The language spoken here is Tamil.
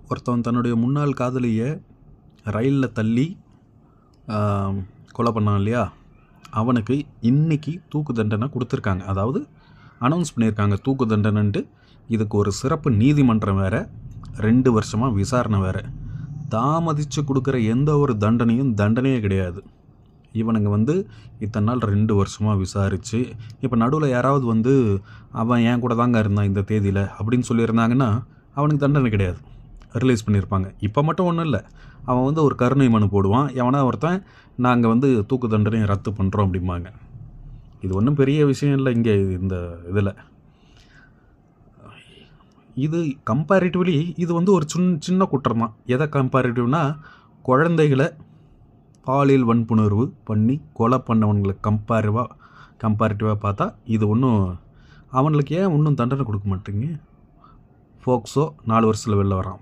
ஒருத்தவன் தன்னுடைய முன்னாள் காதலியை ரயிலில் தள்ளி கொலை பண்ணான் இல்லையா, அவனுக்கு இன்றைக்கி தூக்கு தண்டனை கொடுத்துருக்காங்க. அதாவது அனௌன்ஸ் பண்ணியிருக்காங்க தூக்கு தண்டனைன்ட்டு. இதுக்கு ஒரு சிறப்பு நீதிமன்றம் வேறு, 2 வருஷமாக விசாரணை வேறு. தாமதித்து கொடுக்குற எந்த ஒரு தண்டனையே கிடையாது. இவனுங்க இத்தனை நாள் 2 வருஷமாக விசாரித்து, இப்போ நடுவில் யாராவது அவன் என் கூட தாங்க இருந்தான் இந்த தேதியில் அப்படின்னு சொல்லியிருந்தாங்கன்னா அவனுக்கு தண்டனை கிடையாது, ரிலீஸ் பண்ணியிருப்பாங்க. இப்போ மட்டும் ஒன்றும் இல்லை, அவன் ஒரு கருணை மனு போடுவான். எவனா ஒருத்தன் நாங்கள் தூக்கு தண்டனையை ரத்து பண்ணுறோம் அப்படிம்பாங்க. இது ஒன்றும் பெரிய விஷயம் இல்லை இங்கே இந்த இதில். இது கம்பேரிட்டிவ்லி இது ஒரு சின்ன குற்றம் தான். எதை கம்பேரிட்டிவ்னா, குழந்தைகளை பாலியல் வன்புணர்வு பண்ணி கொலை பண்ணவங்களுக்கு கம்பேரிட்டிவாக பார்த்தா இது ஒன்றும் அவனுக்கு ஏன் இன்னும் தண்டனை கொடுக்க மாட்டீங்க? ஃபோக்ஸோ 4 வருஷத்தில் வெளில வரான்.